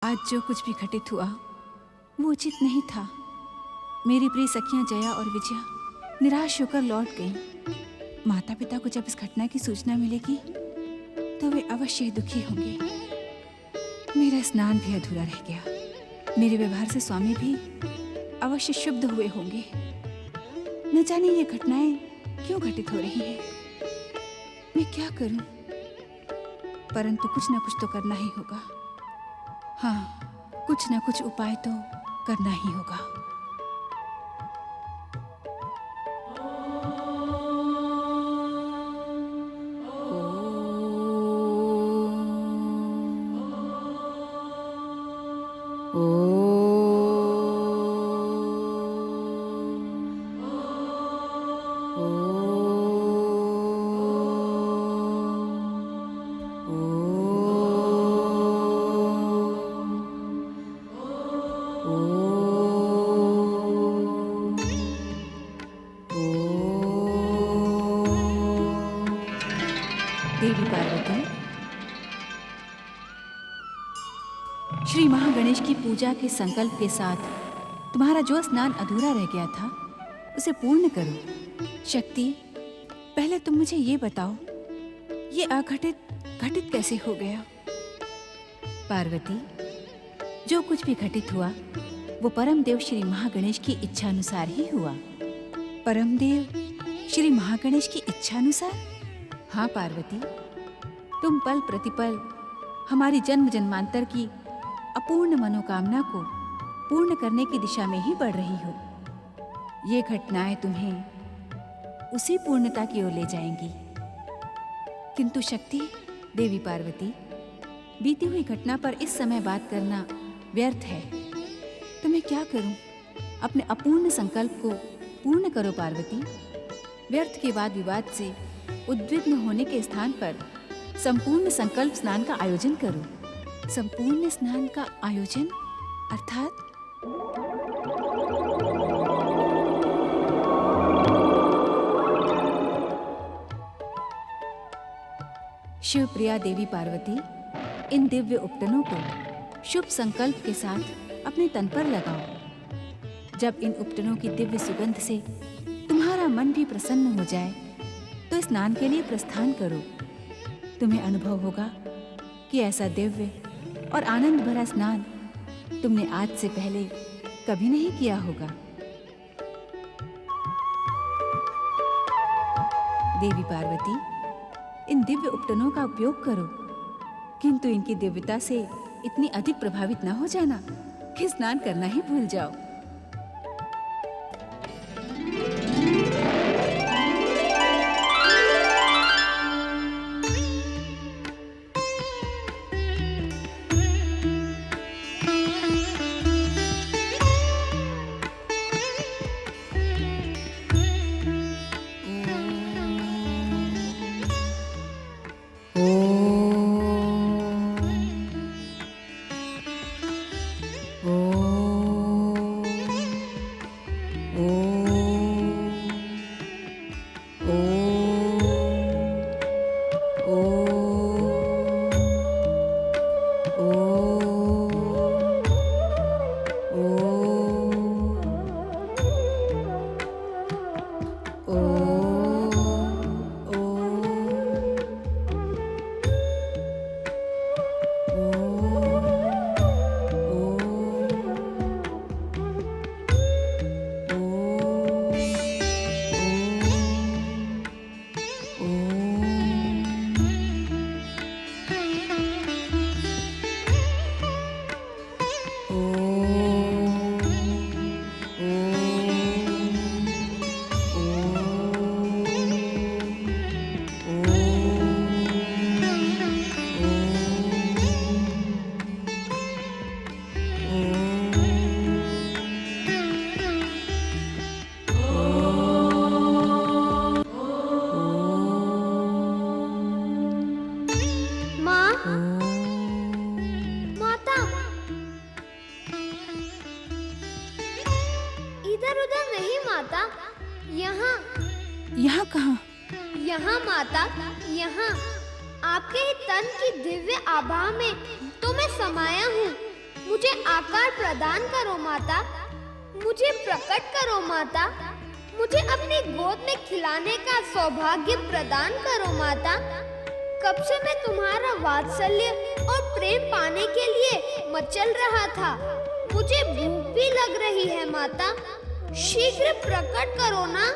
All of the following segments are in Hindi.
आज जो कुछ भी घटित हुआ वो उचित नहीं था। मेरी प्रिय सखियां जया और विजया निराश होकर लौट गईं। माता पिता को जब इस घटना की सूचना मिलेगी तो वे अवश्य ही दुखी होंगे। मेरा स्नान भी अधूरा रह गया। मेरे व्यवहार से स्वामी भी अवश्य शुद्ध हुए होंगे। न जाने ये घटनाएं क्यों घटित हो रही हैं। मैं क्या करूं? परंतु कुछ न कुछ तो करना ही होगा। हाँ, कुछ न कुछ उपाय तो करना ही होगा। देवी पार्वती, श्री महागणेश की पूजा के संकल्प के साथ तुम्हारा जो स्नान अधूरा रह गया था उसे पूर्ण करो। शक्ति, पहले तुम मुझे ये बताओ, ये घटित कैसे हो गया? पार्वती, जो कुछ भी घटित हुआ वो परमदेव श्री महागणेश की इच्छानुसार ही हुआ। परमदेव श्री महागणेश की इच्छानुसार? हाँ पार्वती, तुम पल प्रतिपल हमारी जन्म जन्मांतर की अपूर्ण मनोकामना को पूर्ण करने की दिशा में ही बढ़ रही हो। ये घटनाएं तुम्हें उसी पूर्णता की ओर ले जाएंगी। किंतु शक्ति, देवी पार्वती, बीती हुई घटना पर इस समय बात करना व्यर्थ है। तो मैं क्या करूं? अपने अपूर्ण संकल्प को पूर्ण करो पार्वती। व्यर्थ के वाद विवाद से उद्विग्न होने के स्थान पर संपूर्ण संकल्प स्नान का आयोजन करो। संपूर्ण स्नान का आयोजन अर्थात? शिवप्रिया देवी पार्वती, इन दिव्य उपटनों को शुभ संकल्प के साथ अपने तन पर लगाओ। जब इन उपटनों की दिव्य सुगंध से तुम्हारा मन भी प्रसन्न हो जाए तो स्नान के लिए प्रस्थान करो। तुम्हें अनुभव होगा कि ऐसा दिव्य और आनंद भरा स्नान तुमने आज से पहले कभी नहीं किया होगा। देवी पार्वती, इन दिव्य उपटनों का उपयोग करो, किंतु इनकी दिव्यता से इतनी अधिक प्रभावित न हो जाना कि स्नान करना ही भूल जाओ। यहाँ कहाँ? यहाँ माता, यहाँ आपके ही तन की दिव्य आभा में तो मैं समाया हूँ। आकार प्रदान करो माता, मुझे प्रकट करो माता, मुझे अपनी गोद में खिलाने का सौभाग्य प्रदान करो माता। कब से मैं तुम्हारा वात्सल्य और प्रेम पाने के लिए मचल रहा था। मुझे भूख भी लग रही है माता, शीघ्र प्रकट करो ना।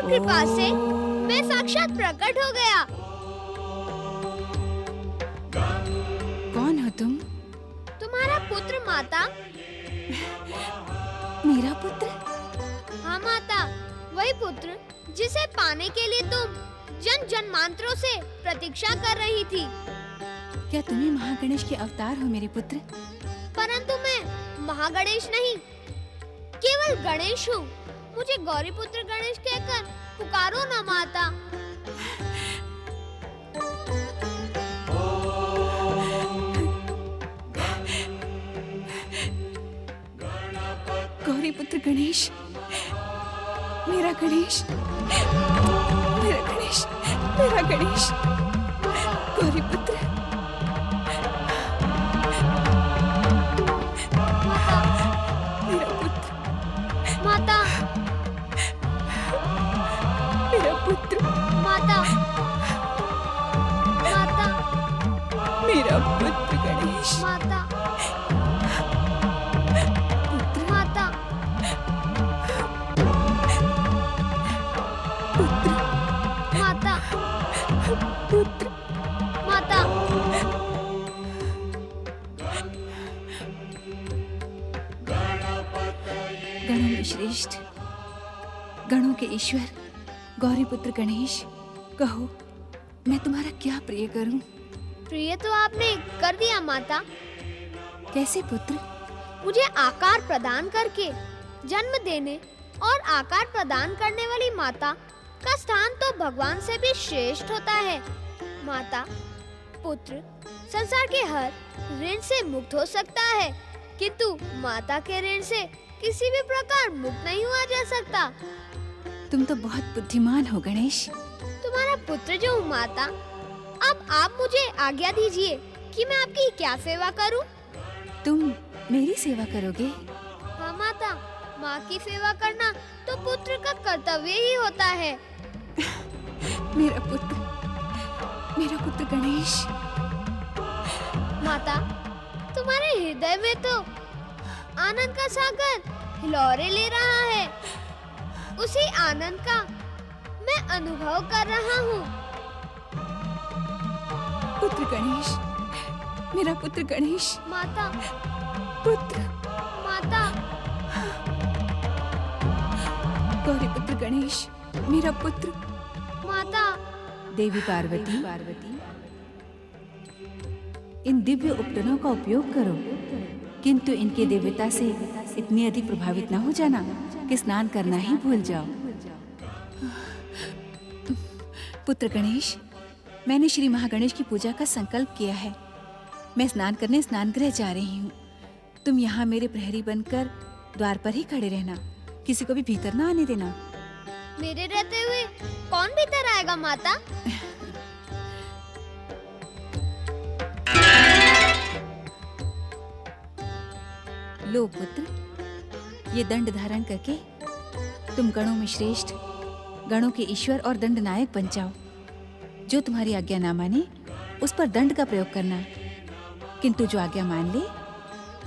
कृपा से मैं साक्षात प्रकट हो गया। कौन हो तुम? तुम्हारा पुत्र माता। मेरा पुत्र? हाँ माता, वही पुत्र जिसे पाने के लिए तुम जन जन्मांतरों से प्रतीक्षा कर रही थी। क्या तुम्ही महागणेश के अवतार हो मेरे पुत्र? परंतु मैं महागणेश नहीं, केवल गणेश हूँ। मुझे गौरी पुत्र गणेश कहकर पुकारो ना माता। गौरी पुत्र गणेश, मेरा गणेश, मेरा गणेश, मेरा गणेश, गौरी पुत्र। मेरा पुत्र, माता, मेरा पुत्र, माता, माता, मेरा पुत्र गणेश, माता, पुत्र, माता, पुत्र, माता, पुत्र। माता। गणों में श्रेष्ठ, गणों के ईश्वर, गौरी पुत्र गणेश, कहो मैं तुम्हारा क्या प्रिय करूं? प्रिय तो आपने कर दिया माता। कैसे पुत्र? मुझे आकार प्रदान करके जन्म देने और आकार प्रदान करने वाली माता का स्थान तो भगवान से भी श्रेष्ठ होता है। माता, पुत्र संसार के हर ऋण से मुक्त हो सकता है, किंतु माता के ऋण से किसी भी प्रकार मुक्त नहीं हुआ जा सकता। तुम तो बहुत बुद्धिमान हो गणेश। तुम्हारा पुत्र जो हूँ माता, अब आप मुझे आज्ञा दीजिए कि मैं आपकी क्या सेवा करूं? तुम मेरी सेवा करोगे? हाँ माता, माँ की सेवा करना तो पुत्र का कर्तव्य ही होता है। मेरा पुत्र गणेश। माता, तुम्हारे हृदय में तो आनंद का सागर हिलोरे ले रहा है। उसी आनंद का मैं अनुभव कर रहा हूँ। पुत्र गणेश, मेरा पुत्र गणेश। माता, पुत्र। माता, गौरी पुत्र गणेश, मेरा पुत्र। माता। देवी पार्वती, इन दिव्य उपकरणों का उपयोग करो, किंतु इनके दिव्यता से इतनी अधिक प्रभावित न हो जाना कि स्नान करना ही भूल जाओ। पुत्र गणेश, मैंने श्री महागणेश की पूजा का संकल्प किया है। मैं स्नान करने स्नानगृह जा रही हूँ। तुम यहाँ मेरे प्रहरी बनकर द्वार पर ही खड़े रहना, किसी को भी भीतर ना आने देना। मेरे रहते हुए कौन भीतर आएगा माता? लो पुत्र, ये दंड धारण करके तुम गणों में श्रेष्ठ, गणों के ईश्वर और दंड नायक बन जाओ। जो तुम्हारी आज्ञा ना माने उस पर दंड का प्रयोग करना, किंतु जो आज्ञा मान ले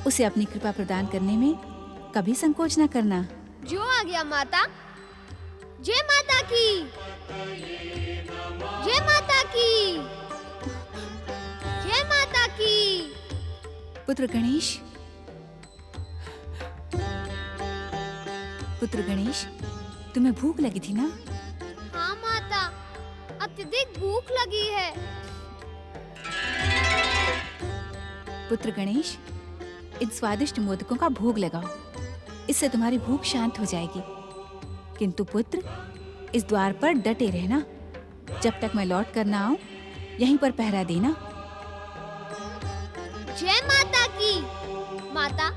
उसे अपनी कृपा प्रदान करने में कभी संकोच न करना। जो आ गया माता। जय माता की, जय माता की, जय माता की। पुत्र गणेश, पुत्र गणेश, तुम्हें भूख लगी थी ना? हाँ माता, अत्यधिक भूख लगी है। पुत्र गणेश, इन स्वादिष्ट मोदकों का भोग लगाओ, इससे तुम्हारी भूख शांत हो जाएगी। किंतु पुत्र, इस द्वार पर डटे रहना, जब तक मैं लौट कर ना आऊं, यहीं पर पहरा देना। जय माता की। माता,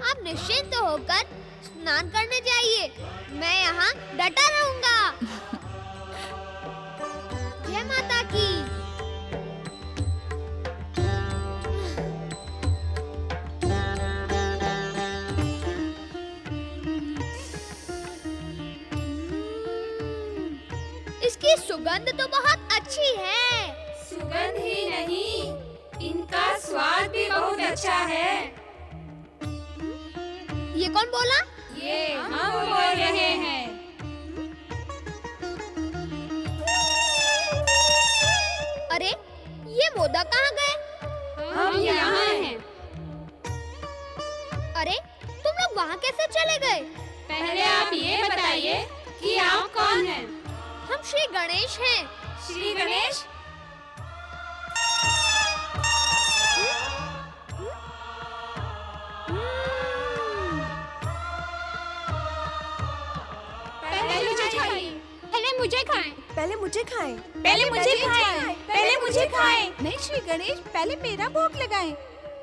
आप निश्चिंत होकर स्नान करने जाइए, मैं यहाँ डटा रहूंगा। जय माता की। इसकी सुगंध तो बहुत अच्छी है। सुगंध ही नहीं, इनका स्वाद भी बहुत अच्छा है। ये कौन बोला? ये हम बोल रहे हैं। अरे, ये मोदक कहाँ गए? हम यहाँ हैं। अरे, तुम लोग वहाँ कैसे चले गए? पहले आप ये बताइए कि आप कौन हैं? हम श्री गणेश हैं। श्री गणेश? पहले मुझे खाएं। पहले मुझे खाएं। पहले मुझे खाएं। पहले मुझे खाएं। पहले मुझे खाएं। नहीं श्री गणेश, पहले मेरा भोग लगाएं।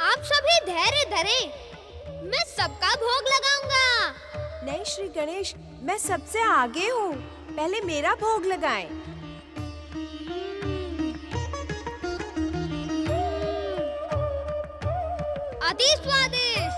आप सभी धैर्य धरें, मैं सबका भोग लगाऊंगा। नहीं श्री गणेश, मैं सबसे आगे हूँ, पहले मेरा भोग लगाएं। अति स्वादिष्ट।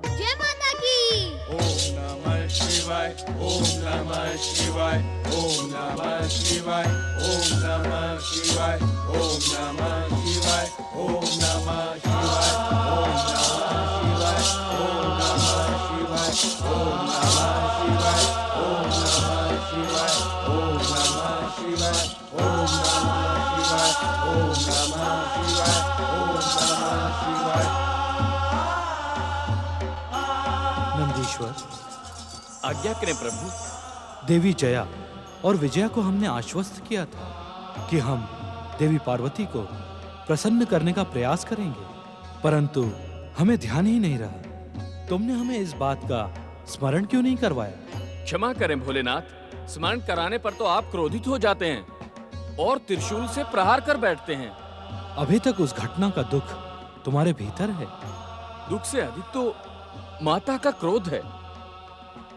जय माता की। ओम नमः शिवाय, ओम नमः शिवाय, ओम नमः शिवाय, ओम नमः शिवाय, ओम नमः शिवाय, ओम नमः शिवाय, ओम नमः शिवाय, ओम नमः शिवाय, ओम नमः शिवाय, ओम नमः शिवाय, ओम नमः शिवाय, ओम नमः शिवाय, ओम नमः शिवाय, ओम नमः शिवाय। नंदीश्वर, आज्ञा करें प्रभु। देवी जया और विजया को हमने आश्वस्त किया था कि हम देवी पार्वती को प्रसन्न करने का प्रयास करेंगे, परंतु हमें ध्यान ही नहीं रहा। तुमने हमें इस बात का स्मरण क्यों नहीं करवाया? क्षमा करें भोलेनाथ, स्मरण कराने पर तो आप क्रोधित हो जाते हैं और त्रिशूल से प्रहार कर बैठते हैं। अभी तक उस घटना का दुख तुम्हारे भीतर है। दुख से अधिक तो माता का क्रोध है,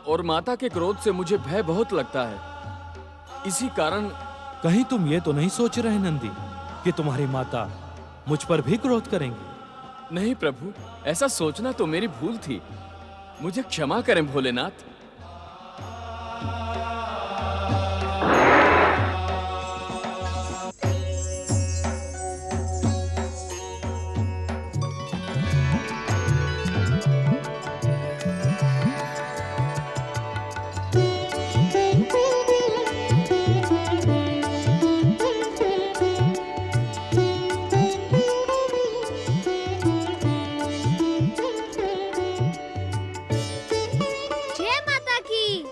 और माता के क्रोध से मुझे भय बहुत लगता है। इसी कारण कहीं तुम ये तो नहीं सोच रहे नंदी कि तुम्हारी माता मुझ पर भी क्रोध करेंगी? नहीं प्रभु, ऐसा सोचना तो मेरी भूल थी। मुझे क्षमा करें भोलेनाथ। जय माता की।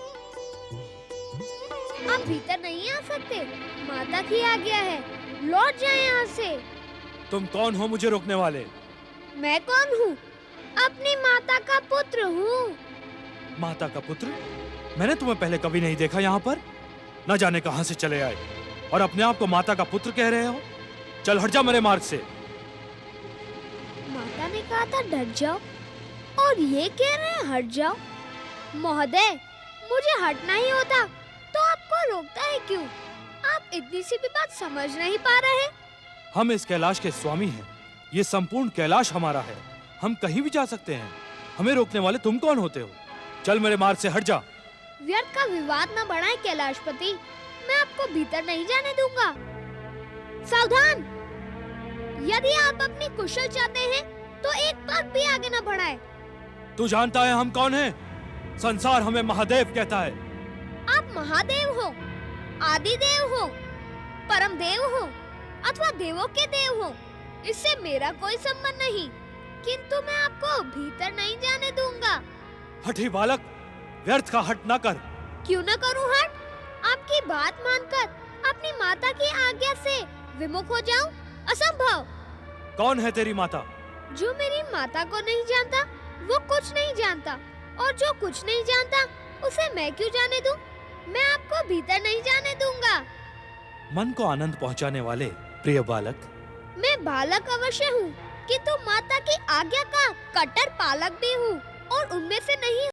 आप भीतर नहीं आ सकते, माता की आज्ञा है। लौट जाए यहाँ से। तुम कौन हो मुझे रोकने वाले? मैं कौन हूँ? अपनी माता का पुत्र हूँ। माता का पुत्र? मैंने तुम्हें पहले कभी नहीं देखा यहाँ पर। न जाने कहां से चले आए और अपने आप को माता का पुत्र कह रहे हो। चल हट जा मेरे मार्ग से। माता ने कहा था डट जाओ और ये कह रहे हैं हट जाओ। महोदय, मुझे हटना ही होता तो आपको रोकता है क्यों? आप इतनी सी भी बात समझ नहीं पा रहे। हम इस कैलाश के स्वामी हैं। ये संपूर्ण कैलाश हमारा है। हम कहीं भी जा सकते हैं। हमें रोकने वाले तुम कौन होते हो? चल मेरे मार्ग से हट जा। व्यर्थ का विवाद न बढ़ाए कैलाशपति। मैं आपको भीतर नहीं जाने दूंगा। सावधान! यदि आप अपनी कुशल चाहते हैं तो एक पग भी आगे न बढ़ाए। तू जानता है हम कौन हैं? संसार हमें महादेव कहता है। आप महादेव हो, आदिदेव हो, परम देव हो अथवा देवों के देव हो, इससे मेरा कोई संबंध नहीं, किंतु मैं आपको भीतर नहीं जाने दूंगा। हठी बालक, व्यर्थ का हट ना कर। क्यों न करूं हट? आपकी बात मानकर अपनी माता की आज्ञा से विमुख हो जाऊं? असंभव। कौन है तेरी माता? जो मेरी माता को नहीं जानता वो कुछ नहीं जानता, और जो कुछ नहीं जानता उसे मैं क्यों जाने दूं? मैं आपको भीतर नहीं जाने दूंगा। मन को आनंद पहुंचाने वाले प्रिय बालक। मैं बालक अवश्य हूँ, किंतु माता की आज्ञा का कट्टर पालक भी हूँ, और उनमें से नहीं